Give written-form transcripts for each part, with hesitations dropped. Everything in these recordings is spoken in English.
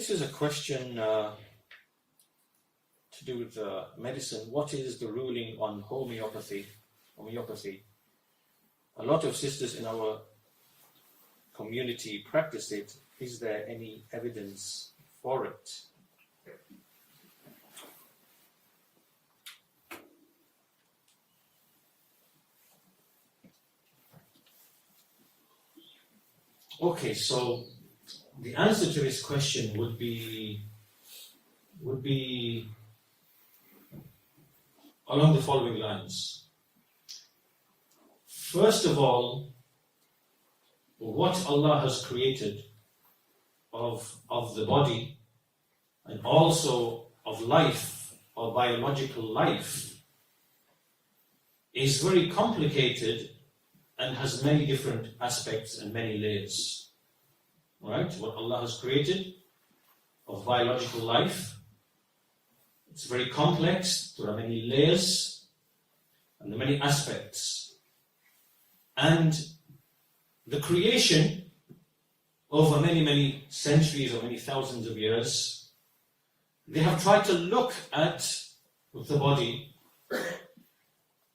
This is a question to do with medicine. What is the ruling on homeopathy? A lot of sisters in our community practice it. Is there any evidence for it? Okay, so the answer to this question would be along the following lines. First of all, what Allah has created of the body and also of life or biological life is very complicated and has many different aspects and many layers. Right? What Allah has created of biological life, it's very complex, there are many layers and there are many aspects. And the creation over many, many centuries or many thousands of years, they have tried to look at the body,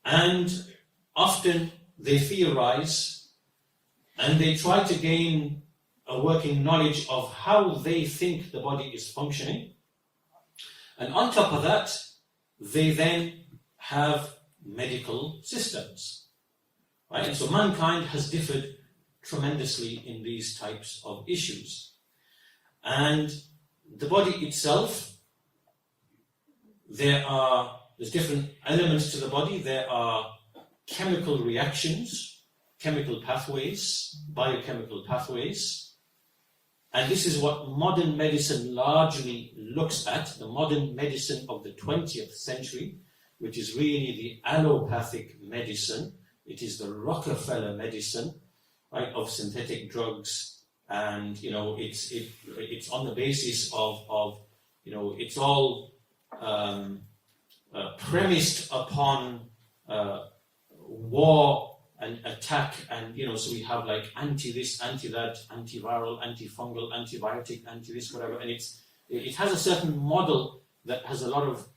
and often they theorize and they try to gain a working knowledge of how they think the body is functioning. And on top of that, they then have medical systems. Right? And so mankind has differed tremendously in these types of issues. And the body itself, there's different elements to the body. There are chemical reactions, chemical pathways, biochemical pathways. And this is what modern medicine largely looks at, the modern medicine of the 20th century, which is really the allopathic medicine. It is the Rockefeller medicine, right, of synthetic drugs. And, it's on the basis of it's all premised upon war and attack, and so we have like anti-this, anti-that, antiviral, antifungal, antibiotic, anti-this, whatever, and it has a certain model that has a lot of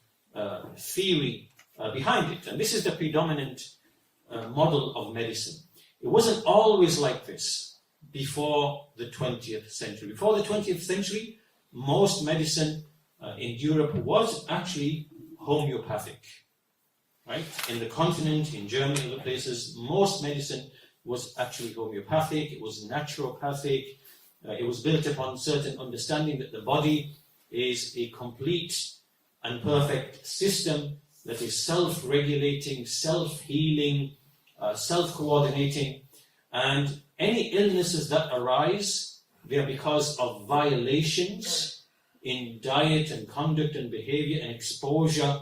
theory behind it, and this is the predominant model of medicine. It wasn't always like this before the 20th century. Before the 20th century, most medicine in Europe was actually homeopathic. Right? In the continent, in Germany, and other places, most medicine was actually homeopathic, it was naturopathic, it was built upon certain understanding that the body is a complete and perfect system that is self-regulating, self-healing, self-coordinating, and any illnesses that arise, they are because of violations in diet and conduct and behavior and exposure.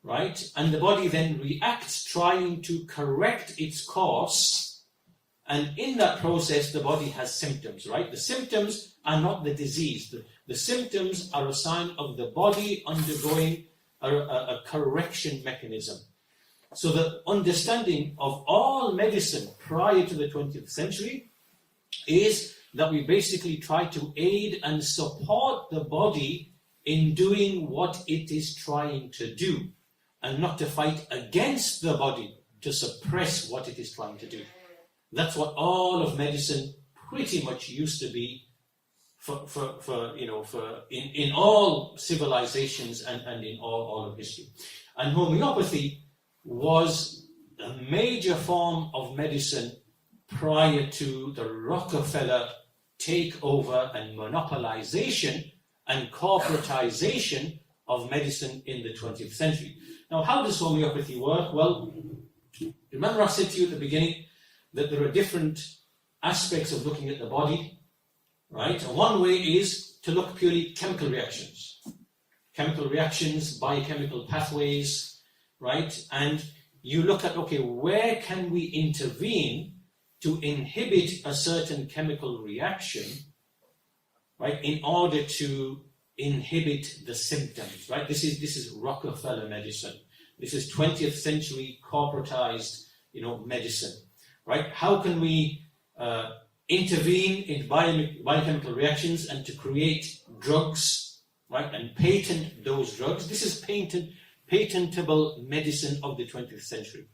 Right? And the body then reacts trying to correct its course, and in that process the body has symptoms, right? The symptoms are not the disease. The symptoms are a sign of the body undergoing a correction mechanism. So the understanding of all medicine prior to the 20th century is that we basically try to aid and support the body in doing what it is trying to do, and not to fight against the body to suppress what it is trying to do. That's what all of medicine pretty much used to be in all civilizations and in all of history. And homeopathy was a major form of medicine prior to the Rockefeller takeover and monopolization and corporatization of medicine in the 20th century. Now, how does homeopathy work? Well, remember I said to you at the beginning that there are different aspects of looking at the body, right? And one way is to look purely chemical reactions. Chemical reactions, biochemical pathways, right? And you look at, okay, where can we intervene to inhibit a certain chemical reaction, right, in order to inhibit the symptoms, right? This is Rockefeller medicine. This is 20th century corporatized, medicine, right? How can we intervene in biochemical reactions and to create drugs, right, and patent those drugs. This is patentable medicine of the 20th century.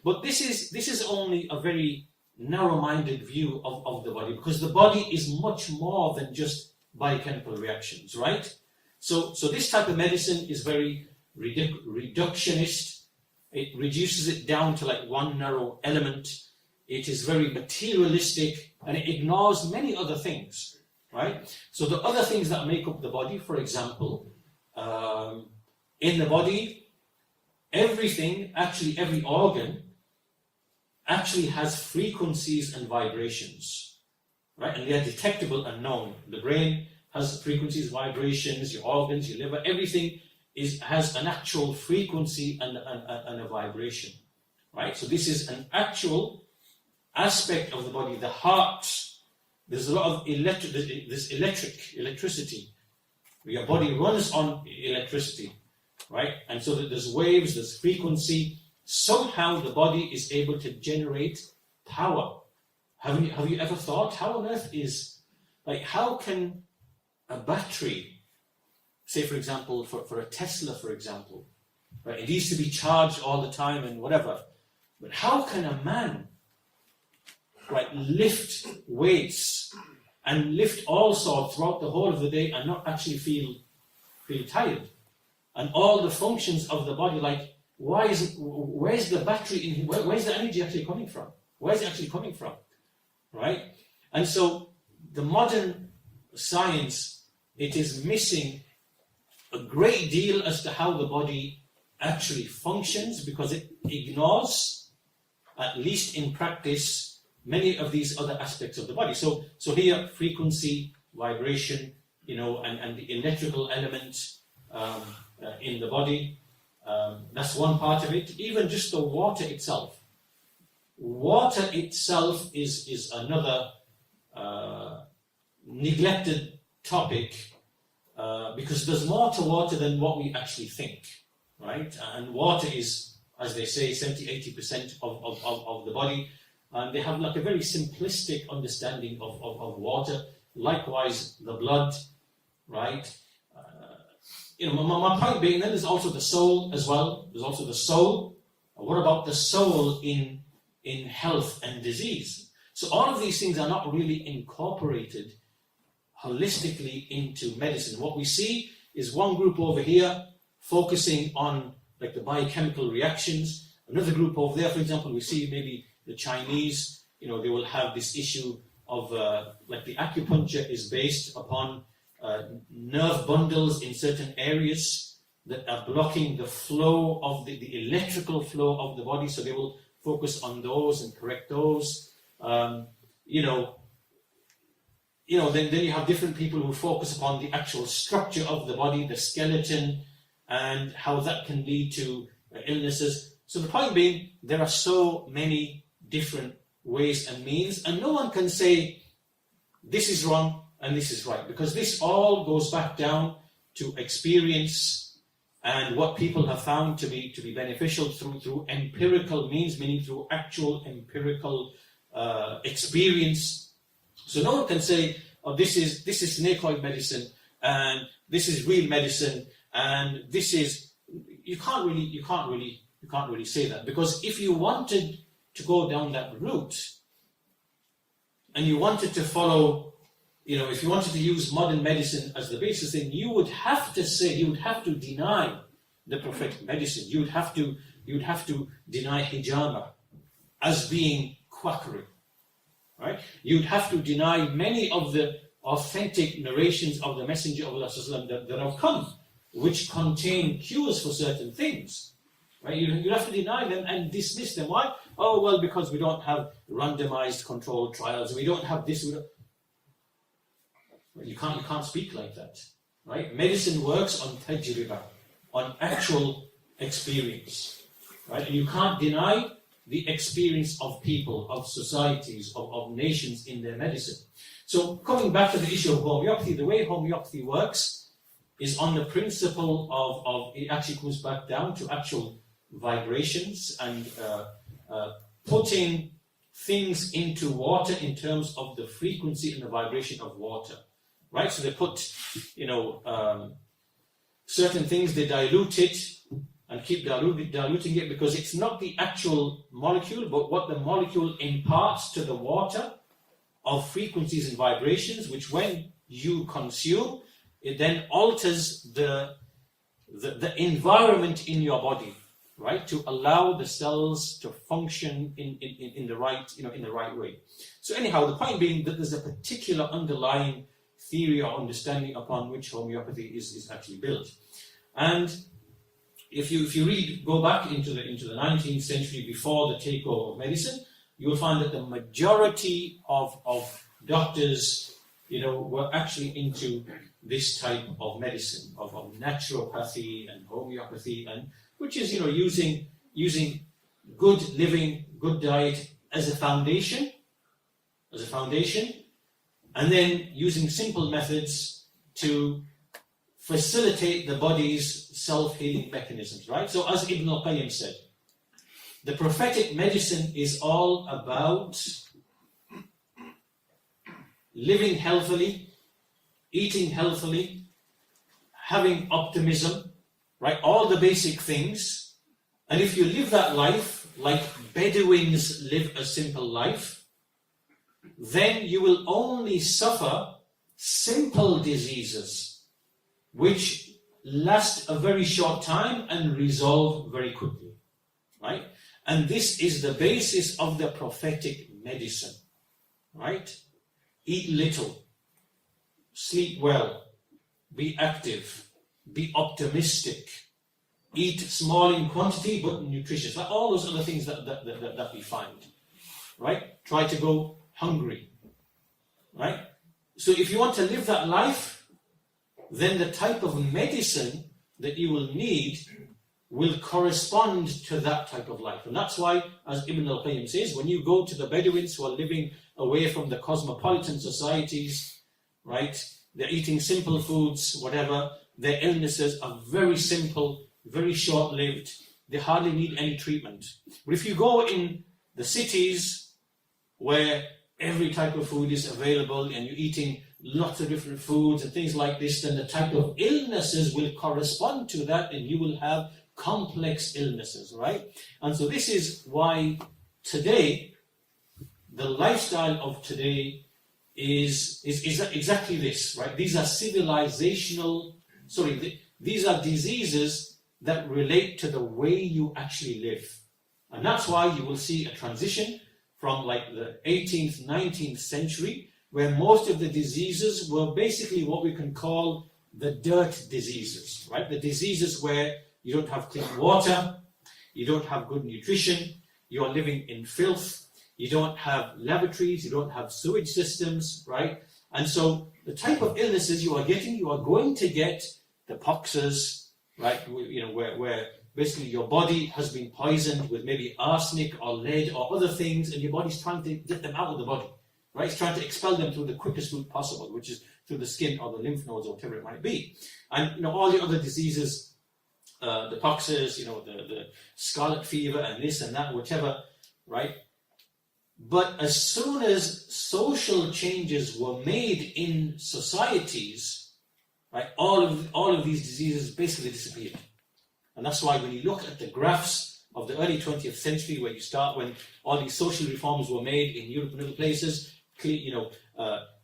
But this is only a very narrow-minded view of the body, because the body is much more than just biochemical reactions, right? So this type of medicine is very reductionist. It reduces it down to like one narrow element. It is very materialistic, and it ignores many other things, right? So the other things that make up the body, for example, in the body, everything, actually every organ, actually has frequencies and vibrations, right? And they are detectable and known. The brain has frequencies, vibrations, your organs, your liver, everything has an actual frequency and a vibration, right? So this is an actual aspect of the body. The heart, there's a lot of electricity. Your body runs on electricity, right? And so that there's waves, there's frequency. Somehow the body is able to generate power. Have you ever thought, how on earth how can a battery, say for example, for a Tesla, for example, right? It needs to be charged all the time and whatever. But how can a man, right, lift weights and lift all sorts throughout the whole of the day and not actually feel tired? And all the functions of the body, like, where's the battery, where's the energy actually coming from? Where's it actually coming from, right? And so the modern science, it is missing a great deal as to how the body actually functions, because it ignores, at least in practice, many of these other aspects of the body. So here, frequency, vibration, and the electrical element in the body, that's one part of it. Even just the water itself. Water itself is another neglected topic, because there's more to water than what we actually think, right? And water is, as they say, 70-80% of the body. And they have like a very simplistic understanding of water. Likewise, the blood, right? My point being, then there's also the soul as well. There's also the soul. What about the soul in health and disease? So all of these things are not really incorporated holistically into medicine. What we see is one group over here focusing on like the biochemical reactions. Another group over there, for example, we see maybe the Chinese, they will have this issue of like the acupuncture is based upon nerve bundles in certain areas that are blocking the flow of the electrical flow of the body, so they will focus on those and correct those. Then you have different people who focus upon the actual structure of the body, the skeleton, and how that can lead to illnesses. So the point being, there are so many different ways and means, and no one can say this is wrong and this is right, because this all goes back down to experience and what people have found to be beneficial through empirical means, meaning through actual empirical experience. So no one can say, oh, this is snake oil medicine and this is real medicine and this is, you can't really say that, because if you wanted to go down that route and you wanted to follow, if you wanted to use modern medicine as the basis, then you would have to deny the prophetic medicine. You would have to deny hijama as being quackery, right? You'd have to deny many of the authentic narrations of the Messenger of Allah that have come, which contain cures for certain things, right? You'd have to deny them and dismiss them. Why? Oh, well, because we don't have randomized controlled trials. We don't have this. You can't speak like that, right? Medicine works on tajriba, on actual experience, right? And you can't deny the experience of people, of societies, of nations in their medicine. So coming back to the issue of homeopathy, the way homeopathy works is on the principle of it actually comes back down to actual vibrations and putting things into water in terms of the frequency and the vibration of water, right? So they put, certain things, they dilute it and keep diluting it, because it's not the actual molecule, but what the molecule imparts to the water of frequencies and vibrations, which when you consume, it then alters the environment in your body, right, to allow the cells to function in the right, in the right way. So anyhow, the point being that there's a particular underlying theory or understanding upon which homeopathy is actually built. And if you go back into the 19th century, before the takeover of medicine, you will find that the majority of doctors, were actually into this type of medicine, of naturopathy and homeopathy, and which is, using good living, good diet as a foundation, and then using simple methods to facilitate the body's self-healing mechanisms, right? So as Ibn al-Qayyim said, the prophetic medicine is all about living healthily, eating healthily, having optimism, right? All the basic things. And if you live that life like Bedouins live a simple life, then you will only suffer simple diseases which last a very short time and resolve very quickly, right? And this is the basis of the prophetic medicine, right? Eat little, sleep well, be active, be optimistic, eat small in quantity but nutritious, like all those other things that we find, right? Try to go hungry, right? So if you want to live that life, then the type of medicine that you will need will correspond to that type of life. And that's why, as Ibn al-Qayyim says, when you go to the Bedouins who are living away from the cosmopolitan societies, right, they're eating simple foods, whatever, their illnesses are very simple, very short-lived, they hardly need any treatment. But if you go in the cities where every type of food is available and you're eating lots of different foods and things like this, then the type of illnesses will correspond to that, and you will have complex illnesses, right? And so this is why today, the lifestyle of today is exactly this, right? These are these are diseases that relate to the way you actually live. And that's why you will see a transition from like the 18th, 19th century, where most of the diseases were basically what we can call the dirt diseases, right? The diseases where you don't have clean water, you don't have good nutrition, you are living in filth, you don't have lavatories, you don't have sewage systems, right? And so the type of illnesses you are going to get the poxes, right? Where basically your body has been poisoned with maybe arsenic or lead or other things, and your body's trying to get them out of the body, right? It's trying to expel them through the quickest route possible, which is through the skin or the lymph nodes or whatever it might be. And all the other diseases, the poxes, the scarlet fever and this and that, whatever, right? But as soon as social changes were made in societies, right, all of these diseases basically disappeared. And that's why when you look at the graphs of the early 20th century, when all these social reforms were made in Europe and other places,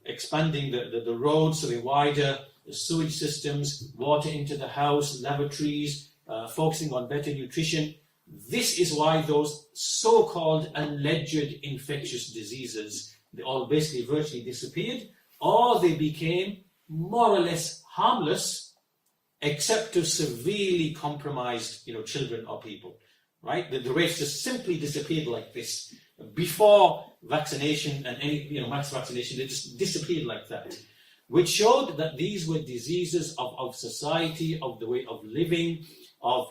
expanding the roads so they're wider, the sewage systems, water into the house, lavatories, focusing on better nutrition. This is why those so-called alleged infectious diseases, they all basically virtually disappeared, or they became more or less harmless, except to severely compromised, children or people, right? The rates just simply disappeared like this. Before vaccination and any, mass vaccination, they just disappeared like that, which showed that these were diseases of society, of the way of living, of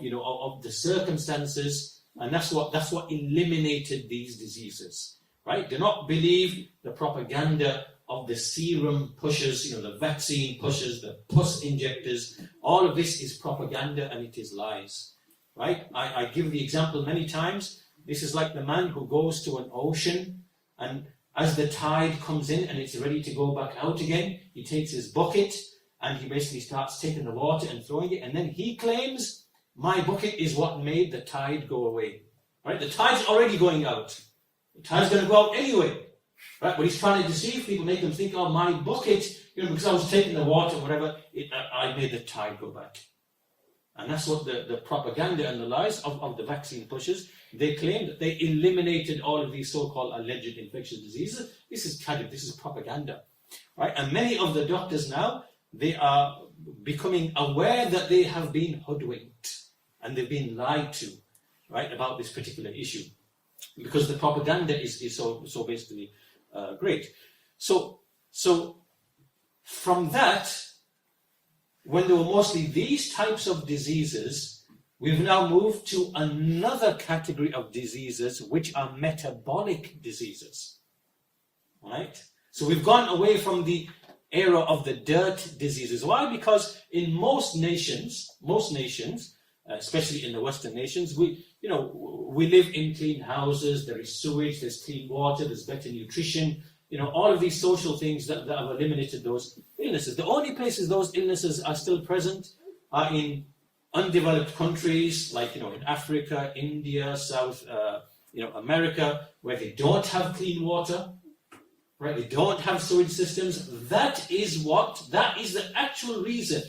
the circumstances, and that's what eliminated these diseases, right? Do not believe the propaganda of the serum pushers, the vaccine pushers, the pus injectors. All of this is propaganda and it is lies, right? I give the example many times. This is like the man who goes to an ocean and as the tide comes in and it's ready to go back out again, he takes his bucket and he basically starts taking the water and throwing it, and then he claims, my bucket is what made the tide go away. Right? The tide's already going out. The tide's going to go out anyway. Right? But he's trying to deceive people, make them think, oh, my bucket, because I was taking the water, whatever, I made the tide go back. And that's what the propaganda and the lies of the vaccine pushers, they claim that they eliminated all of these so-called alleged infectious diseases. This is kind of, this is propaganda. Right? And many of the doctors now, they are becoming aware that they have been hoodwinked and they've been lied to, right, about this particular issue, because the propaganda is so basically great. So from that, when there were mostly these types of diseases, we've now moved to another category of diseases, which are metabolic diseases. Right? So we've gone away from the era of the dirt diseases. Why? Because in most nations, especially in the Western nations, we live in clean houses, there is sewage, there's clean water, there's better nutrition, all of these social things that have eliminated those illnesses. The only places those illnesses are still present are in undeveloped countries like, in Africa, India, South, America, where they don't have clean water, right? They don't have sewage systems. That is the actual reason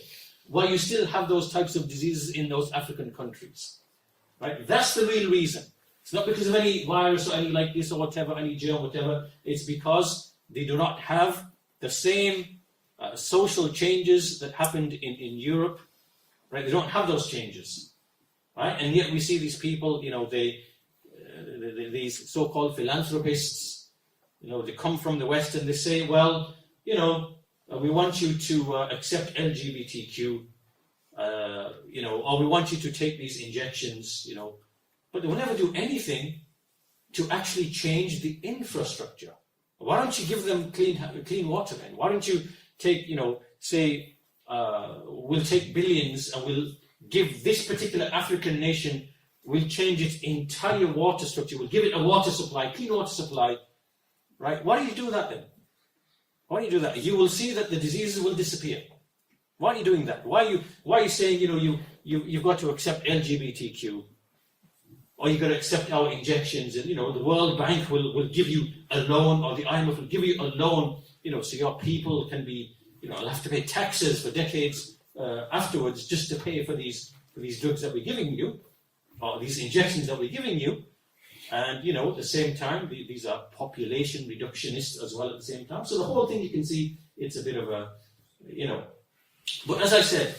why you still have those types of diseases in those African countries, right? That's the real reason. It's not because of any virus or any like this or whatever, any germ, whatever. It's because they do not have the same social changes that happened in Europe, right? They don't have those changes, right? And yet we see these people, these so-called philanthropists, they come from the West and they say, well, we want you to accept LGBTQ, or we want you to take these injections, but they will never do anything to actually change the infrastructure. Why don't you give them clean water then? Why don't you take, say, we'll take billions and we'll give this particular African nation, we'll change its entire water structure, we'll give it a water supply, clean water supply, right? Why do you do that then? Why do you do that? You will see that the diseases will disappear. Why are you doing that? Why are you saying, you've got to accept LGBTQ, or you've got to accept our injections, and the World Bank will give you a loan, or the IMF will give you a loan, so your people can be, will have to pay taxes for decades afterwards just to pay for these drugs that we're giving you, or these injections that we're giving you. And, at the same time, these are population reductionists as well at the same time. So the whole thing, you can see, it's a bit of a, But as I said,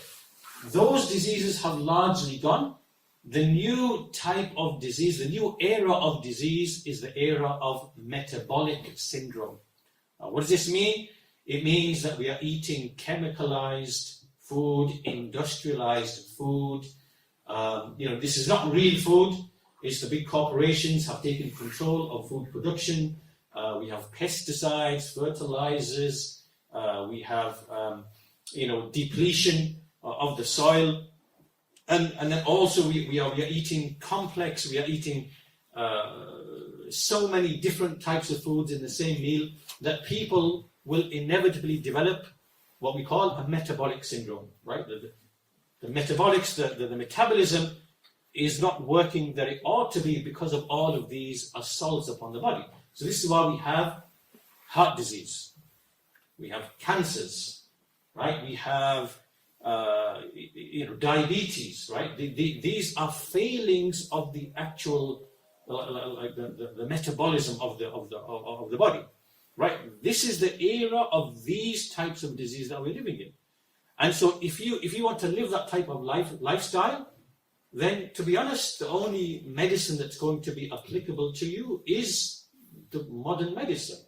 those diseases have largely gone. The new type of disease, the new era of disease is the era of metabolic syndrome. What does this mean? It means that we are eating chemicalized food, industrialized food. This is not real food. It's the big corporations have taken control of food production. We have pesticides, fertilizers. We have, depletion of the soil. And then also we are eating complex, we are eating so many different types of foods in the same meal that people will inevitably develop what we call a metabolic syndrome, right? The metabolics, the metabolism is not working that it ought to be because of all of these assaults upon the body. So this is why we have heart disease, we have cancers, right? We have diabetes, right? These are failings of the actual, the metabolism of the body, right? This is the era of these types of disease that we're living in. And so if you want to live that type of lifestyle, then to be honest, the only medicine that's going to be applicable to you is the modern medicine.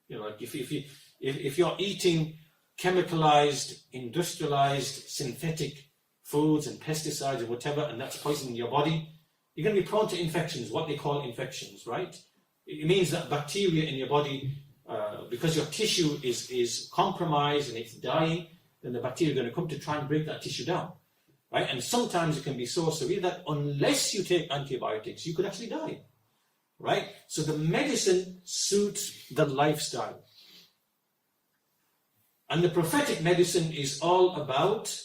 Like if you're eating chemicalized, industrialized, synthetic foods and pesticides and whatever, and that's poisoning your body, you're going to be prone to infections, what they call infections, right? It means that bacteria in your body, because your tissue is compromised and it's dying, then the bacteria are going to come to try and break that tissue down, right? And sometimes it can be so severe that unless you take antibiotics, you could actually die, right? So the medicine suits the lifestyle. And the prophetic medicine is all about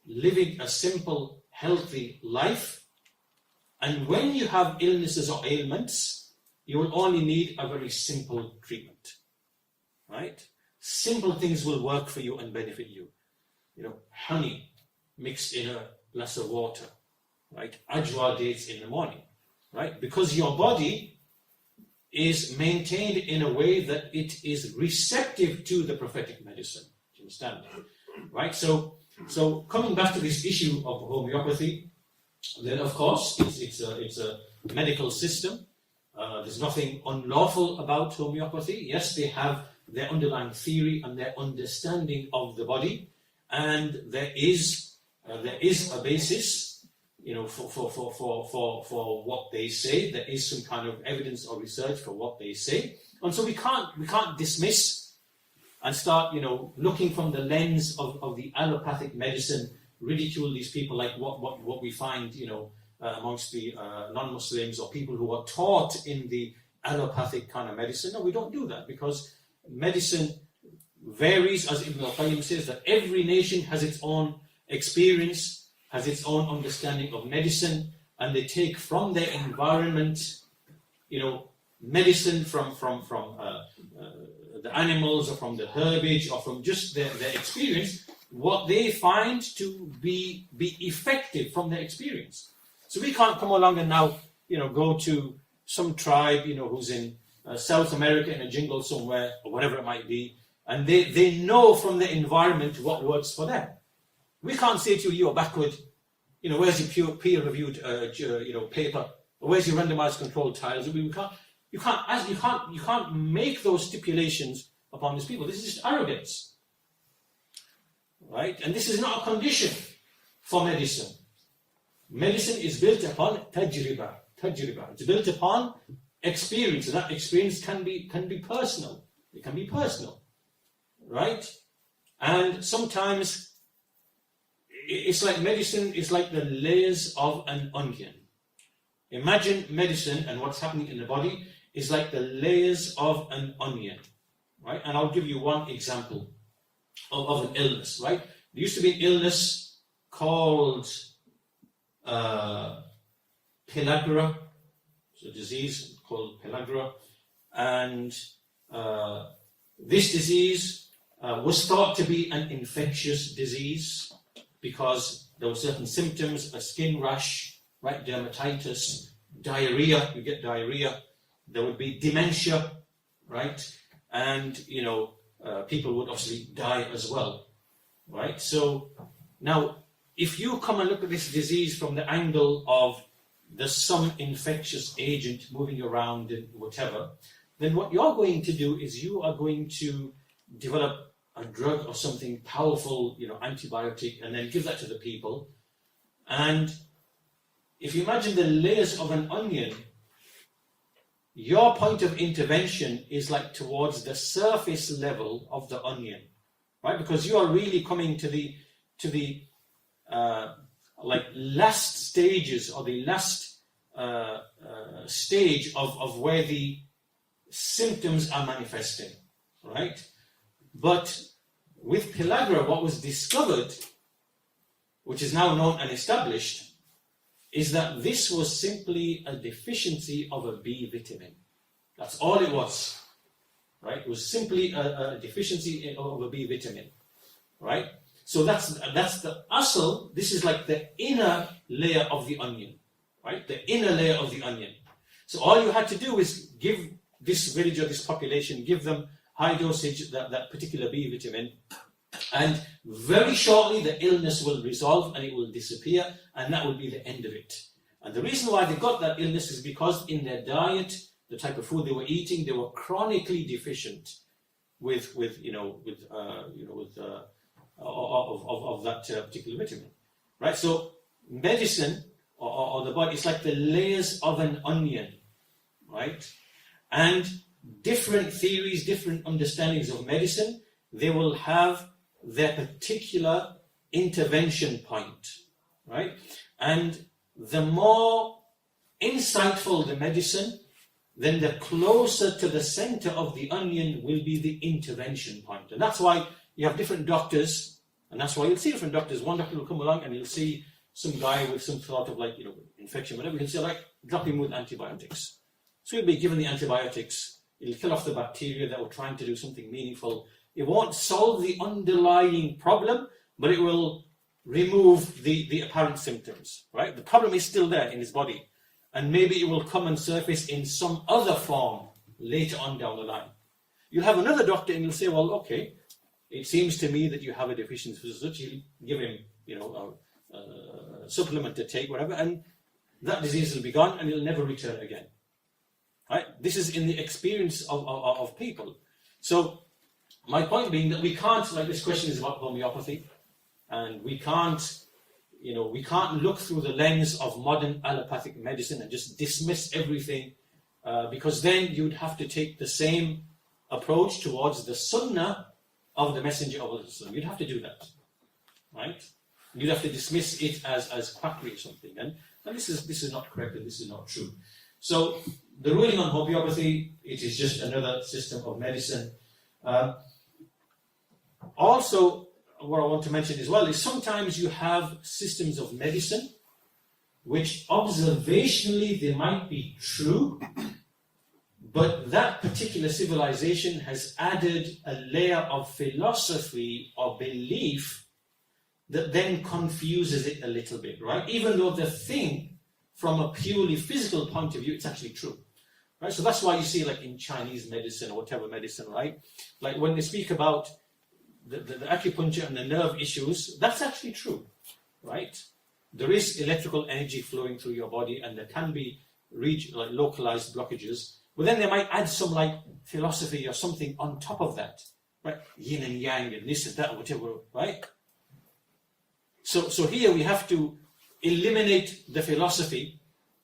living a simple, healthy life. And when you have illnesses or ailments, you will only need a very simple treatment, right? Simple things will work for you and benefit you. You know, honey mixed in a glass of water, right? Ajwa dates in the morning, right? Because your body is maintained in a way that it is receptive to the prophetic medicine. Do you understand? Right? So coming back to this issue of homeopathy, then of course it's a medical system. There's nothing unlawful about homeopathy. Yes, they have their underlying theory and their understanding of the body, and there is a basis, you know, for what they say. There is some kind of evidence or research for what they say, and so we can't dismiss and start, you know, looking from the lens of the allopathic medicine, ridicule these people like what we find, you know, amongst the non-Muslims or people who are taught in the allopathic kind of medicine. No, we don't do that, because medicine varies, as Ibn al-Qayyim says, that every nation has its own experience, has its own understanding of medicine, and they take from their environment, you know, medicine from the animals or from the herbage or from just their experience, what they find to be effective from their experience. So we can't come along and now, you know, go to some tribe, you know, who's in South America in a jungle somewhere or whatever it might be, and they know from the environment what works for them. We can't say to you, you're backward, you know, where's your peer-reviewed you know, paper, or where's your randomized controlled trials? You can't make those stipulations upon these people. This is just arrogance, right? And this is not a condition for medicine. Medicine is built upon tajriba. It's built upon experience, and that experience can be personal. It can be personal, right? And sometimes it's like medicine is like the layers of an onion. Imagine medicine and what's happening in the body is like the layers of an onion, right? And I'll give you one example of an illness, right? There used to be an illness called pellagra. It's a disease called pellagra, and this disease was thought to be an infectious disease because there were certain symptoms: a skin rash, right, dermatitis, diarrhea. You get diarrhea. There would be dementia, right, and you know people would obviously die as well, right? So now, if you come and look at this disease from the angle of there's some infectious agent moving around and whatever, then what you're going to do is you are going to develop a drug or something powerful, you know, antibiotic, and then give that to the people. And if you imagine the layers of an onion, your point of intervention is like towards the surface level of the onion, right? Because you are really coming to the like last stages or the last stage of where the symptoms are manifesting, right? But with pellagra, what was discovered, which is now known and established, is that this was simply a deficiency of a B vitamin. That's all it was, right? It was simply a deficiency of a B vitamin, right? So that's the asl. This is like the inner layer of the onion, right? The inner layer of the onion. So all you had to do is give this village or this population, give them high dosage, that particular B vitamin, and very shortly the illness will resolve and it will disappear, and that will be the end of it. And the reason why they got that illness is because in their diet, the type of food they were eating, they were chronically deficient with that particular vitamin, right? So medicine or the body is like the layers of an onion, right? And different theories, different understandings of medicine, they will have their particular intervention point, right? And the more insightful the medicine, then the closer to the center of the onion will be the intervention point. And that's why you have different doctors, and that's why you'll see different doctors. One doctor will come along and you'll see some guy with some sort of like, infection, whatever. He'll say, like, drop him with antibiotics. So he'll be given the antibiotics. It'll kill off the bacteria that were trying to do something meaningful. It won't solve the underlying problem, but it will remove the apparent symptoms, right? The problem is still there in his body. And maybe it will come and surface in some other form later on down the line. You'll have another doctor and you'll say, well, okay, it seems to me that you have a deficiency for such. You'll give him, a supplement to take, whatever, and that disease will be gone and it'll never return again. Right? This is in the experience of people. So my point being that we can't, like this question is about homeopathy, and we can't look through the lens of modern allopathic medicine and just dismiss everything, because then you'd have to take the same approach towards the sunnah of the Messenger of Allah. You'd have to do that, right? You'd have to dismiss it as quackery or something, and this is not correct and this is not true. So the ruling on homeopathy, it is just another system of medicine. Also, what I want to mention as well is sometimes you have systems of medicine which observationally they might be true, but that particular civilization has added a layer of philosophy or belief that then confuses it a little bit, right? Even though the thing, from a purely physical point of view, it's actually true, right? So that's why you see, like in Chinese medicine or whatever medicine, right? Like when they speak about the acupuncture and the nerve issues, that's actually true, right? There is electrical energy flowing through your body, and there can be localized blockages. But then they might add some like philosophy or something on top of that, right? Yin and yang and this and that, whatever, right? So here we have to eliminate the philosophy,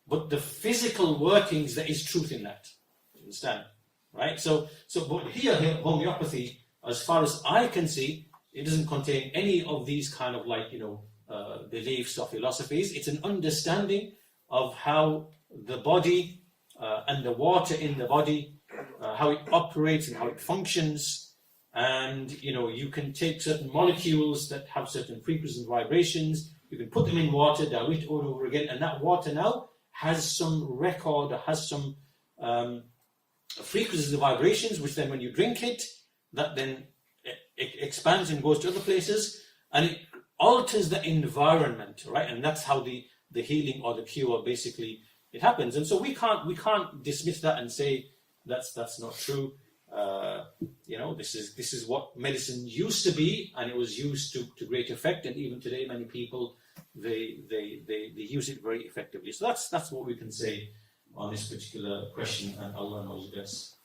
but the physical workings, there is truth in that. You understand? Right? So but here homeopathy, as far as I can see, it doesn't contain any of these kind of beliefs or philosophies. It's an understanding of how the body and the water in the body, how it operates and how it functions. And you can take certain molecules that have certain frequencies and vibrations, you can put them in water, dilute it all over again, and that water now has some record, or has some frequencies and vibrations, which then when you drink it, that then it expands and goes to other places, and it alters the environment, right? And that's how the healing or the cure basically it happens. And so we can't dismiss that and say that's not true. This is what medicine used to be, and it was used to great effect. And even today, many people they use it very effectively. So that's what we can say on this particular question, and Allah knows best.